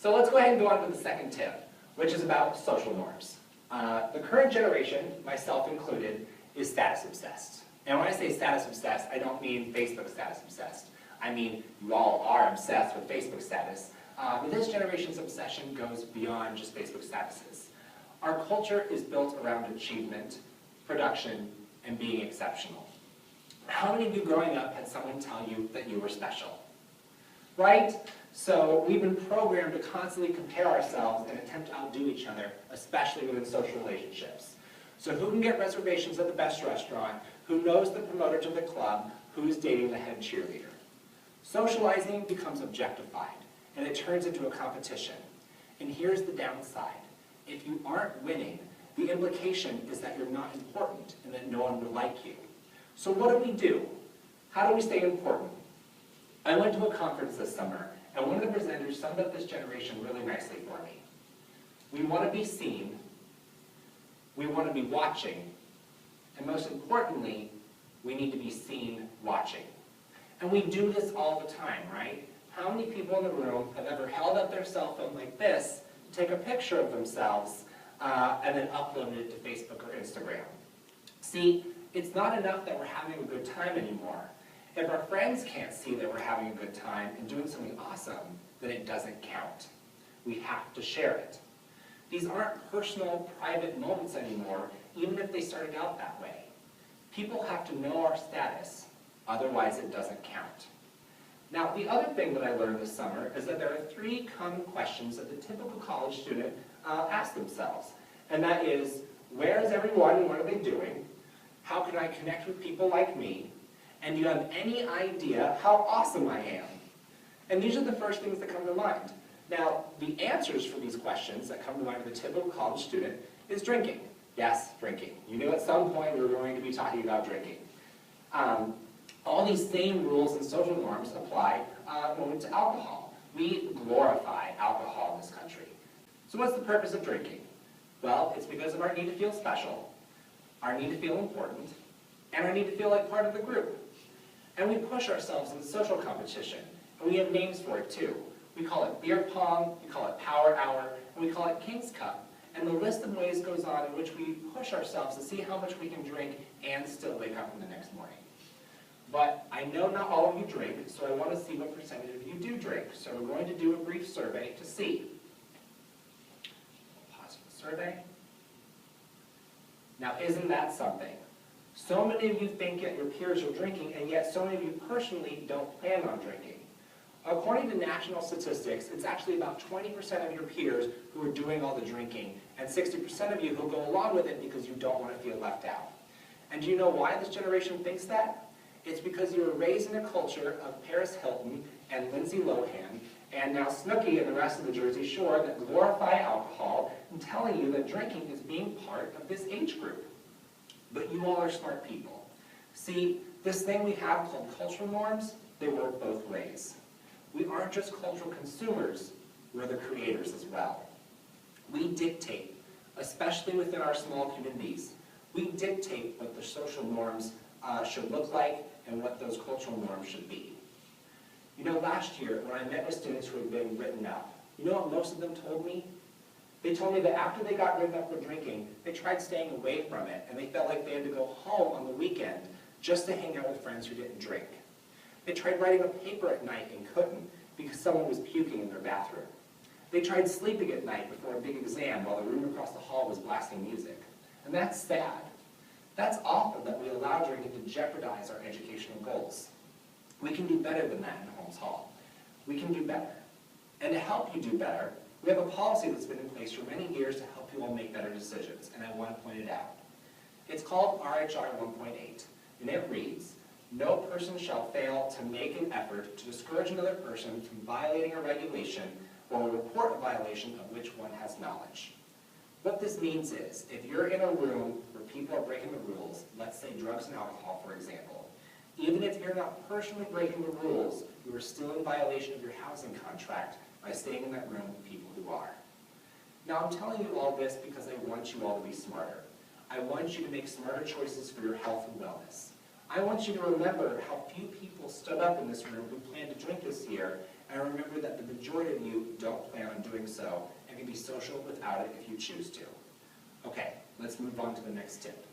So let's go ahead and go on to the second tip, which is about social norms. The current generation, myself included, is status obsessed. And when I say status obsessed, I don't mean Facebook status obsessed. I mean, you all are obsessed with Facebook status, but this generation's obsession goes beyond just Facebook statuses. Our culture is built around achievement, production, and being exceptional. How many of you growing up had someone tell you that you were special? Right? So we've been programmed to constantly compare ourselves and attempt to outdo each other, especially within social relationships. So who can get reservations at the best restaurant? Who knows the promoter to the club? Who's dating the head cheerleader? Socializing becomes objectified, and it turns into a competition. And here's the downside. If you aren't winning, the implication is that you're not important and that no one will like you. So what do? How do we stay important? I went to a conference this summer, and one of the presenters summed up this generation really nicely for me. We want to be seen, we want to be watching, and most importantly, we need to be seen watching. And we do this all the time, right? How many people in the room have ever held up their cell phone like this, take a picture of themselves, and then uploaded it to Facebook or Instagram? See, it's not enough that we're having a good time anymore. If our friends can't see that we're having a good time and doing something awesome, then it doesn't count. We have to share it. These aren't personal, private moments anymore, even if they started out that way. People have to know our status, otherwise it doesn't count. Now, the other thing that I learned this summer is that there are 3 common questions that the typical college student asks themselves. And that is, where is everyone and what are they doing? How can I connect with people like me? And do you have any idea how awesome I am? And these are the first things that come to mind. Now, the answers for these questions that come to mind for the typical college student is drinking. Yes, drinking. You knew at some point we were going to be talking about drinking. All these same rules and social norms apply to alcohol. We glorify alcohol in this country. So what's the purpose of drinking? Well, it's because of our need to feel special, our need to feel important, and our need to feel like part of the group. And we push ourselves in social competition, and we have names for it too. We call it beer pong, we call it power hour, and we call it King's Cup. And the list of ways goes on in which we push ourselves to see how much we can drink and still wake up in the next morning. But I know not all of you drink, so I want to see what percentage of you do drink. So we're going to do a brief survey to see. Pause for the survey. Now, isn't that something? So many of you think that your peers are drinking, and yet so many of you personally don't plan on drinking. According to national statistics, it's actually about 20% of your peers who are doing all the drinking, and 60% of you who go along with it because you don't want to feel left out. And do you know why this generation thinks that? It's because you were raised in a culture of Paris Hilton and Lindsay Lohan, and now Snooki and the rest of the Jersey Shore that glorify alcohol and telling you that drinking is being part of this age group. But you all are smart people. See, this thing we have called cultural norms, they work both ways. We aren't just cultural consumers, we're the creators as well. We dictate, especially within our small communities, we dictate what the social norms should look like and what those cultural norms should be. You know, last year when I met with students who had been written up, you know what most of them told me? They told me that after they got written up for drinking, they tried staying away from it, and they felt like they had to go home on the weekend just to hang out with friends who didn't drink. They tried writing a paper at night and couldn't because someone was puking in their bathroom. They tried sleeping at night before a big exam while the room across the hall was blasting music. And that's sad. That's awful that we allow drinking to jeopardize our educational goals. We can do better than that in Holmes Hall. We can do better. And to help you do better, we have a policy that's been in place for many years to help you all make better decisions, and I want to point it out. It's called RHR 1.8, and it reads, "No person shall fail to make an effort to discourage another person from violating a regulation or report a violation of which one has knowledge." What this means is, if you're in a room where people are breaking the rules, let's say drugs and alcohol, for example, even if you're not personally breaking the rules, you are still in violation of your housing contract by staying in that room with people who are. Now, I'm telling you all this because I want you all to be smarter. I want you to make smarter choices for your health and wellness. I want you to remember how few people stood up in this room who planned to drink this year, And remember that the majority of you don't plan on doing so and can be social without it if you choose to. Okay, let's move on to the next tip.